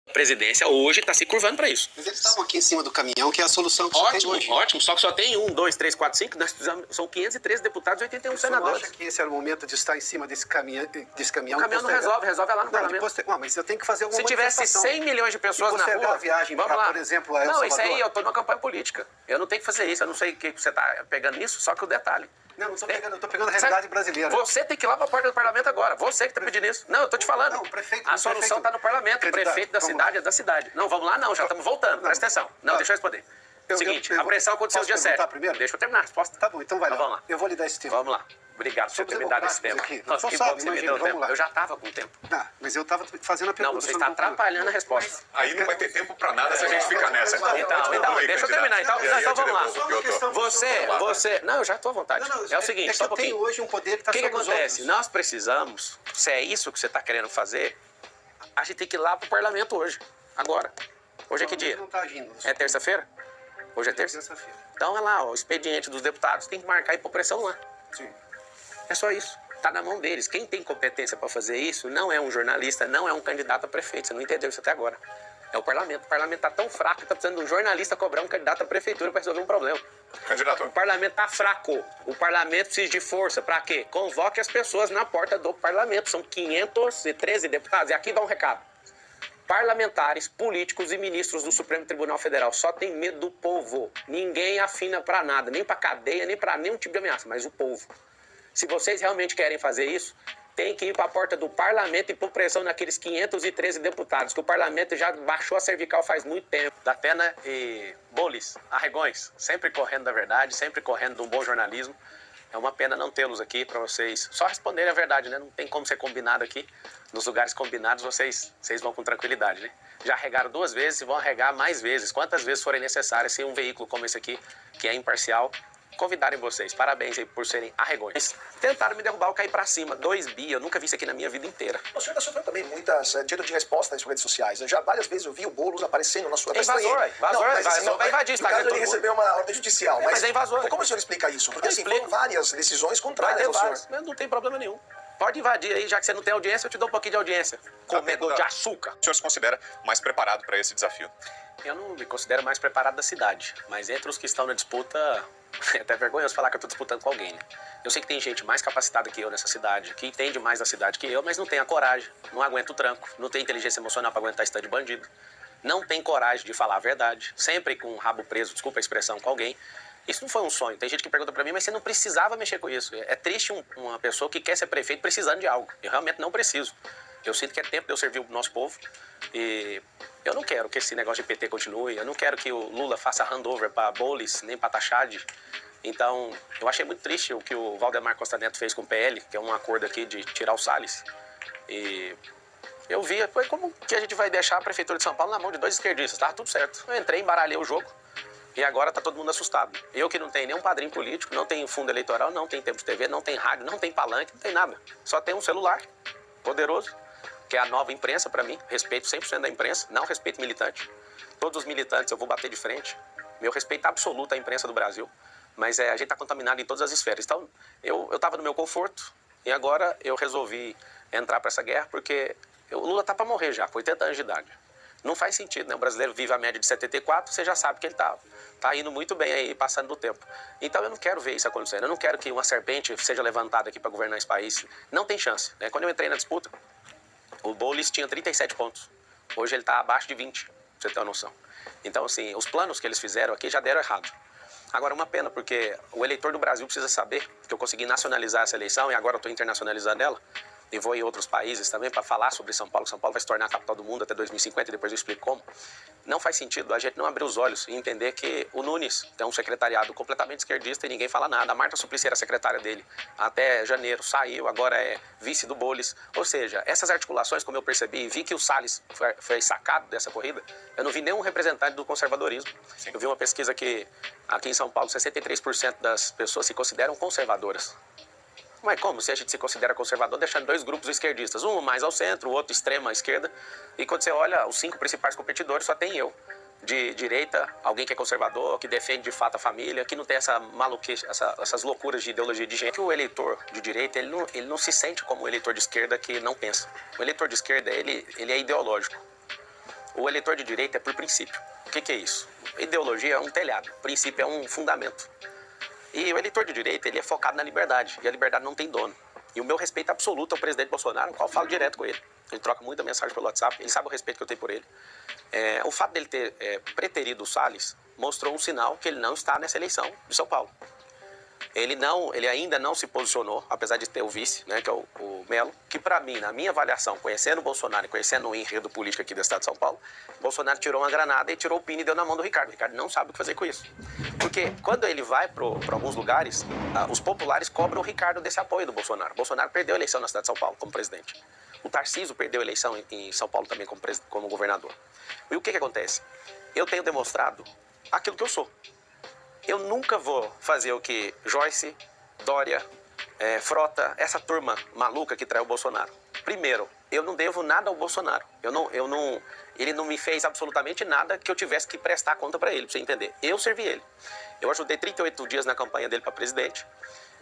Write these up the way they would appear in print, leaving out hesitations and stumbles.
presidência hoje está se curvando para isso. Mas eles estavam aqui em cima do caminhão, que é a solução que você tem hoje. Ótimo, só que só tem 1, 2, 3, 4, 5, nós precisamos, são 513 deputados e 81 senadores. Você não acha que esse era o momento de estar em cima desse caminhão? O caminhão não resolve lá no parlamento. Mas eu tenho que fazer alguma Se tivesse 100 milhões de pessoas na rua... a viagem vamos para, lá. por exemplo, a El Não, Salvador. isso aí, eu estou numa campanha política. Eu não tenho que fazer isso, eu não sei o que você está pegando nisso, só que o detalhe... Não estou pegando, eu tô pegando a realidade brasileira. Você tem que ir lá para a porta do parlamento agora. Você que está pedindo isso. Não, eu estou te falando. Não, prefeito, a solução está no parlamento. O prefeito da cidade é da cidade. Não, vamos lá não, já estamos voltando. Presta atenção. Não, deixa eu responder. Seguinte, a pressão aconteceu no dia 7. Primeiro? Deixa eu terminar a resposta. Tá bom, então vai lá. Vamos lá. Eu vou lhe dar esse tempo. Vamos lá. Obrigado por você ter me dado esse tempo. Nossa, que bom que você me deu tempo. Eu já estava com tempo. Mas eu estava fazendo a pergunta. Não, você está atrapalhando a resposta. Aí não vai ter tempo para nada se a gente ficar nessa. Então, deixa eu terminar. Então vamos lá. Você... Não, eu já estou à vontade. É o seguinte, só um pouquinho. Hoje um poder que está sobre os outros. O que acontece? Nós precisamos, se é isso que você está querendo fazer, a gente tem que ir lá para o parlamento hoje. Agora. Hoje é que dia? Não tá agindo. É terça-feira? Hoje é terça? Então é lá, o expediente dos deputados tem que marcar e pôr pressão lá. Sim. É só isso. Está na mão deles. Quem tem competência para fazer isso não é um jornalista, não é um candidato a prefeito. Você não entendeu isso até agora. É o parlamento. O parlamento está tão fraco que está precisando de um jornalista cobrar um candidato à prefeitura para resolver um problema. Candidato. O parlamento está fraco. O parlamento precisa de força. Para quê? Convoque as pessoas na porta do parlamento. São 513 deputados. E aqui vai um recado. Parlamentares, políticos e ministros do Supremo Tribunal Federal só tem medo do povo. Ninguém afina para nada, nem para cadeia, nem para nenhum tipo de ameaça, mas o povo. Se vocês realmente querem fazer isso, tem que ir para a porta do parlamento e pôr pressão naqueles 513 deputados, que o parlamento já baixou a cervical faz muito tempo. Datena e Bolis, Arregões, sempre correndo da verdade, sempre correndo de um bom jornalismo. É uma pena não tê-los aqui para vocês só responderem a verdade, né? Não tem como ser combinado aqui. Nos lugares combinados vocês vão com tranquilidade, né? Já arregaram 2 vezes e vão arregar mais vezes, quantas vezes forem necessárias, se um veículo como esse aqui, que é imparcial, convidarem vocês. Parabéns aí por serem arregões. Tentaram me derrubar, eu caí pra cima. 2 bi, eu nunca vi isso aqui na minha vida inteira. O senhor já sofreu também muitas direito de resposta nas redes sociais. Já várias vezes eu vi o Boulos aparecendo na sua... Vazou, vai invadir o Instagram. Ele recebeu uma ordem judicial. Mas é invasor. Como o senhor explica isso? Porque assim, foram várias decisões contrárias ao senhor. Mas não tem problema nenhum. Pode invadir aí, já que você não tem audiência, eu te dou um pouquinho de audiência. Comedor de açúcar. O senhor se considera mais preparado para esse desafio? Eu não me considero mais preparado da cidade, mas entre os que estão na disputa, é até vergonhoso falar que eu estou disputando com alguém, né? Eu sei que tem gente mais capacitada que eu nessa cidade, que entende mais da cidade que eu, mas não tem a coragem, não aguenta o tranco, não tem inteligência emocional para aguentar esse de bandido, não tem coragem de falar a verdade, sempre com o rabo preso, desculpa a expressão, com alguém. Isso não foi um sonho. Tem gente que pergunta pra mim, mas você não precisava mexer com isso. É triste uma pessoa que quer ser prefeito precisando de algo. Eu realmente não preciso. Eu sinto que é tempo de eu servir o nosso povo. E eu não quero que esse negócio de PT continue. Eu não quero que o Lula faça handover para Bolis, nem para Tachad. Então, eu achei muito triste o que o Valdemar Costa Neto fez com o PL, que é um acordo aqui de tirar o Salles. E eu vi, como que a gente vai deixar a Prefeitura de São Paulo na mão de 2 esquerdistas? Tava tudo certo. Eu entrei, embaralhei o jogo. E agora tá todo mundo assustado. Eu que não tenho nenhum padrinho político, não tenho fundo eleitoral, não tenho tempo de TV, não tenho rádio, não tenho palanque, não tem nada. Só tem um celular poderoso, que é a nova imprensa para mim. Respeito 100% da imprensa, não respeito militante. Todos os militantes eu vou bater de frente. Meu respeito absoluto à imprensa do Brasil. Mas a gente tá contaminado em todas as esferas. Então, eu tava no meu conforto e agora eu resolvi entrar para essa guerra porque o Lula tá para morrer já, com 80 anos de idade. Não faz sentido, né? O brasileiro vive a média de 74, você já sabe que ele tá indo muito bem aí, passando do tempo. Então eu não quero ver isso acontecendo. Eu não quero que uma serpente seja levantada aqui para governar esse país. Não tem chance, né? Quando eu entrei na disputa, o Boulos tinha 37 pontos. Hoje ele tá abaixo de 20, pra você ter uma noção. Então, assim, os planos que eles fizeram aqui já deram errado. Agora, uma pena, porque o eleitor do Brasil precisa saber que eu consegui nacionalizar essa eleição e agora eu tô internacionalizando ela. E vou em outros países também para falar sobre São Paulo. São Paulo vai se tornar a capital do mundo até 2050 e depois eu explico como. Não faz sentido a gente não abrir os olhos e entender que o Nunes tem um secretariado completamente esquerdista e ninguém fala nada. A Marta Suplicy era secretária dele até janeiro, saiu, agora é vice do Bolis. Ou seja, essas articulações, como eu percebi, vi que o Salles foi sacado dessa corrida, eu não vi nenhum representante do conservadorismo. Sim. Eu vi uma pesquisa que aqui em São Paulo 63% das pessoas se consideram conservadoras. Mas como se a gente se considera conservador deixando 2 grupos esquerdistas, um mais ao centro, o outro extrema à esquerda, e quando você olha os 5 principais competidores, só tem eu. De direita, alguém que é conservador, que defende de fato a família, que não tem essa maluquice, essas loucuras de ideologia de gênero. O eleitor de direita, ele não se sente como o eleitor de esquerda que não pensa. O eleitor de esquerda, ele é ideológico. O eleitor de direita é por princípio. O que é isso? Ideologia é um telhado, princípio é um fundamento. E o eleitor de direita, ele é focado na liberdade, e a liberdade não tem dono. E o meu respeito absoluto ao presidente Bolsonaro, no qual eu falo direto com ele. Ele troca muita mensagem pelo WhatsApp, ele sabe o respeito que eu tenho por ele. O fato dele ter preterido o Salles mostrou um sinal que ele não está nessa eleição de São Paulo. Ele ainda não se posicionou, apesar de ter o vice, né, que é o Melo, que para mim, na minha avaliação, conhecendo o Bolsonaro e conhecendo o enredo político aqui do estado de São Paulo, Bolsonaro tirou uma granada e tirou o pino e deu na mão do Ricardo. O Ricardo não sabe o que fazer com isso. Porque quando ele vai para alguns lugares, os populares cobram o Ricardo desse apoio do Bolsonaro. O Bolsonaro perdeu a eleição na cidade de São Paulo como presidente. O Tarcísio perdeu a eleição em São Paulo também como governador. E o que acontece? Eu tenho demonstrado aquilo que eu sou. Eu nunca vou fazer o que Joyce, Dória, Frota, essa turma maluca que traiu o Bolsonaro. Primeiro, eu não devo nada ao Bolsonaro. Ele não me fez absolutamente nada que eu tivesse que prestar conta para ele, pra você entender. Eu servi ele. Eu ajudei 38 dias na campanha dele para presidente.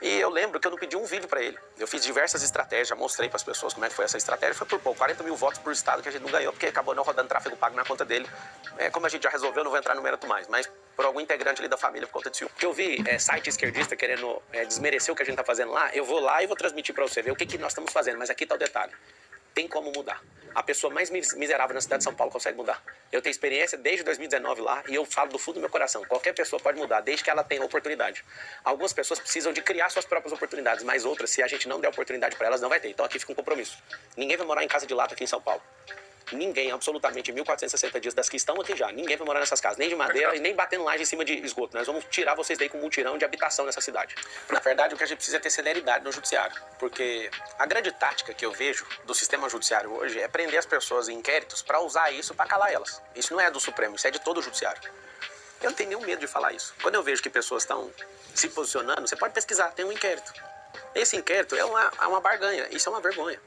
E eu lembro que eu não pedi um vídeo para ele. Eu fiz diversas estratégias, já mostrei para as pessoas como é que foi essa estratégia. Foi por pouco, 40 mil votos por estado que a gente não ganhou, porque acabou não rodando tráfego pago na conta dele. Como a gente já resolveu, não vou entrar no mérito mais, mas por algum integrante ali da família por conta de ciúme. Porque eu vi site esquerdista querendo desmerecer o que a gente tá fazendo lá, eu vou lá e vou transmitir para você ver o que nós estamos fazendo. Mas aqui tá o detalhe. Tem como mudar. A pessoa mais miserável na cidade de São Paulo consegue mudar. Eu tenho experiência desde 2019 lá e eu falo do fundo do meu coração. Qualquer pessoa pode mudar, desde que ela tenha oportunidade. Algumas pessoas precisam de criar suas próprias oportunidades, mas outras, se a gente não der oportunidade para elas, não vai ter. Então aqui fica um compromisso. Ninguém vai morar em casa de lata aqui em São Paulo. Ninguém, absolutamente, 1.460 dias das que estão aqui já. Ninguém vai morar nessas casas, nem de madeira e nem batendo laje em cima de esgoto. Nós vamos tirar vocês daí com um mutirão de habitação nessa cidade. Na verdade, o que a gente precisa é ter celeridade no judiciário. Porque a grande tática que eu vejo do sistema judiciário hoje é prender as pessoas em inquéritos para usar isso para calar elas. Isso não é do Supremo, isso é de todo o judiciário. Eu não tenho nenhum medo de falar isso. Quando eu vejo que pessoas estão se posicionando, você pode pesquisar, tem um inquérito. Esse inquérito é uma barganha, isso é uma vergonha.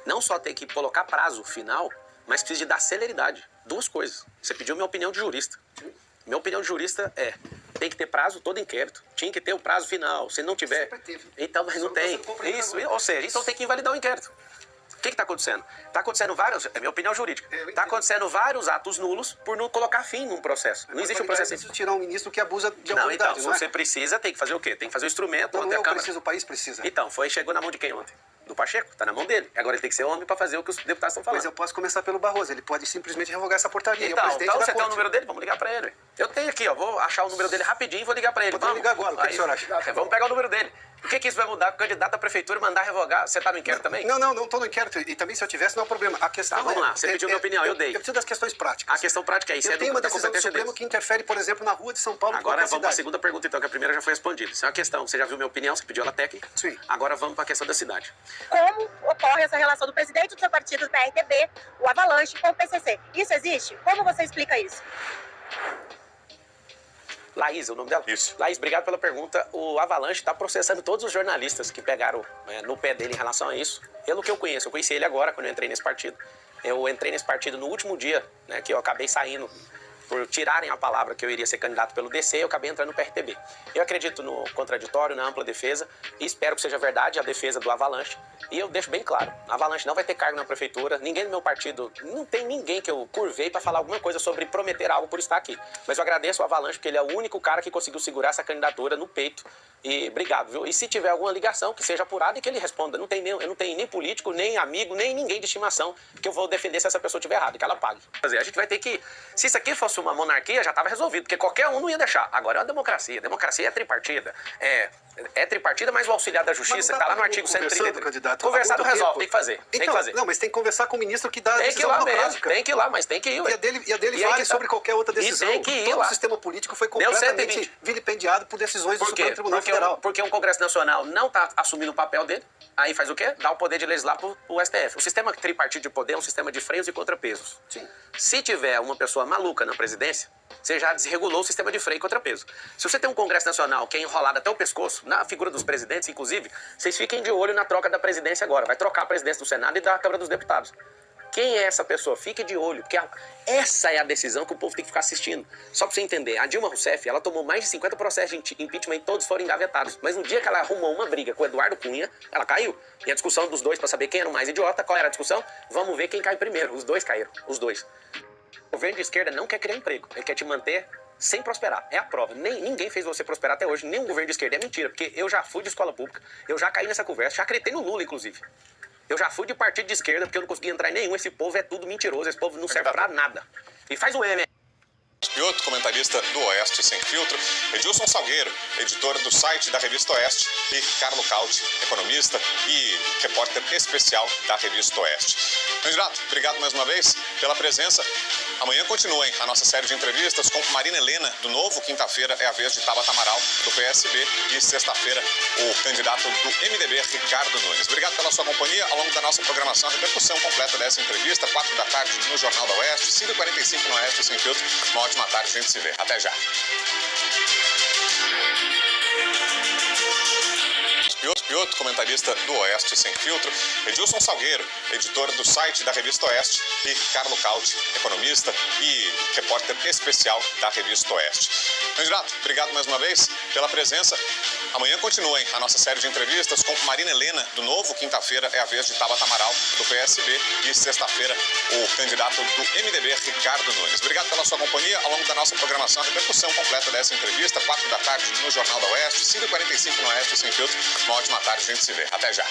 Não só ter que colocar prazo final, mas precisa de dar celeridade. Duas coisas. Você pediu minha opinião de jurista. Minha opinião de jurista tem que ter prazo todo inquérito. Tinha que ter o prazo final. Se não tiver... Então, mas não tem. Isso, ou seja, então tem que invalidar o inquérito. O que está acontecendo? Está acontecendo vários... É minha opinião jurídica. Está acontecendo vários atos nulos por não colocar fim num processo. Não existe um processo... Não tirar um ministro que abusa de não, autoridade, então, se você precisa, tem que fazer o quê? Tem que fazer o instrumento. Não, eu preciso, o país precisa. Então, chegou na mão de quem ontem? Do Pacheco, está na mão dele. Agora ele tem que ser homem para fazer o que os deputados estão falando. Mas eu posso começar pelo Barroso, ele pode simplesmente revogar essa portaria. Então você tem o número dele? Vamos ligar para ele. Eu tenho aqui, vou achar o número dele rapidinho e vou ligar para ele. Vamos ligar agora, o que o senhor acha? Vamos pegar o número dele. O que isso vai mudar com o candidato à prefeitura mandar revogar? Você está no inquérito também? Não estou no inquérito. E também se eu tivesse, não é problema. A questão vamos lá, você pediu minha opinião, eu dei. Eu preciso das questões práticas. A questão prática é isso. Eu tenho uma decisão do Supremo que interfere, por exemplo, na rua de São Paulo. Agora vamos para a segunda pergunta, então, que a primeira já foi respondida. Isso é uma questão. Você já viu minha opinião, você pediu ela técnica? Sim. Agora vamos para a questão da cidade. Como ocorre essa relação do presidente do seu partido, do PRTB, o Avalanche, com o PCC? Isso existe? Como você explica isso? Laís, o nome dela? Isso. Laís, obrigado pela pergunta. O Avalanche está processando todos os jornalistas que pegaram no pé dele em relação a isso. Pelo que eu conheci ele agora, quando eu entrei nesse partido. Eu entrei nesse partido no último dia, né, que eu acabei saindo por tirarem a palavra que eu iria ser candidato pelo DC, eu acabei entrando no PRTB. Eu acredito no contraditório, na ampla defesa, e espero que seja verdade a defesa do Avalanche. E eu deixo bem claro, a Avalanche não vai ter cargo na prefeitura, ninguém do meu partido, não tem ninguém que eu curvei para falar alguma coisa sobre prometer algo por estar aqui. Mas eu agradeço o Avalanche, porque ele é o único cara que conseguiu segurar essa candidatura no peito. E obrigado, viu? E se tiver alguma ligação, que seja apurada e que ele responda. Eu não tenho nem político, nem amigo, nem ninguém de estimação que eu vou defender se essa pessoa estiver errada, que ela pague. Quer dizer, a gente vai ter que... Se isso aqui fosse uma monarquia, já estava resolvido, porque qualquer um não ia deixar. Agora é uma democracia. Democracia é tripartida. É tripartida, mas o auxiliar da justiça, que está lá no artigo 133. Candidato, conversar não resolve, tem que fazer. Tem que fazer. Não, mas tem que conversar com o ministro que dá a decisão democrática. Tem que ir lá, mas tem que ir. E a dele vale sobre qualquer outra decisão. E tem que ir Todo lá. o sistema político foi completamente vilipendiado por decisões do Supremo Tribunal Federal. Porque o Congresso Nacional não está assumindo o papel dele, aí faz o quê? Dá o poder de legislar pro STF. O sistema tripartido de poder é um sistema de freios e contrapesos. Sim. Se tiver uma pessoa maluca na presidência, você já desregulou o sistema de freio e contrapeso. Se você tem um Congresso Nacional que é enrolado até o pescoço, na figura dos presidentes, inclusive, vocês fiquem de olho na troca da presidência agora. Vai trocar a presidência do Senado e da Câmara dos Deputados. Quem é essa pessoa? Fique de olho, porque essa é a decisão que o povo tem que ficar assistindo. Só pra você entender, a Dilma Rousseff, ela tomou mais de 50 processos de impeachment e todos foram engavetados. Mas no dia que ela arrumou uma briga com o Eduardo Cunha, ela caiu. E a discussão dos dois pra saber quem era o mais idiota, qual era a discussão? Vamos ver quem cai primeiro. Os dois caíram, os dois. O governo de esquerda não quer criar emprego, ele quer te manter sem prosperar. É a prova. Ninguém fez você prosperar até hoje, nem um governo de esquerda. É mentira, porque eu já fui de escola pública, eu já caí nessa conversa, já acreditei no Lula, inclusive. Eu já fui de partido de esquerda, porque eu não consegui entrar em nenhum. Esse povo é tudo mentiroso, esse povo não serve pra nada. E faz o M. Pioto, comentarista do Oeste Sem Filtro, Edilson Salgueiro, editor do site da Revista Oeste, e Carlo Cauti, economista e repórter especial da Revista Oeste. Candidato, obrigado mais uma vez pela presença. Amanhã continua a nossa série de entrevistas com Marina Helena, do Novo. Quinta-feira é a vez de Tabata Amaral, do PSB. E sexta-feira, o candidato do MDB, Ricardo Nunes. Obrigado pela sua companhia ao longo da nossa programação. A repercussão completa dessa entrevista, 4 da tarde no Jornal da Oeste, 5h45 no Oeste Sem Filtro. Uma ótima tarde, a gente se vê. Até já. Pioto, comentarista do Oeste Sem Filtro, Edilson Salgueiro, editor do site da Revista Oeste, e Carlo Cauti, economista e repórter especial da Revista Oeste. Candidato, obrigado mais uma vez pela presença. Amanhã continua a nossa série de entrevistas com Marina Helena, do Novo. Quinta-feira é a vez de Tabata Amaral, do PSB. E sexta-feira, o candidato do MDB, Ricardo Nunes. Obrigado pela sua companhia ao longo da nossa programação. A repercussão completa dessa entrevista, 4 da tarde no Jornal da Oeste, 5h45 no Oeste Sem Filtro. Uma ótima tarde, a gente se vê. Até já.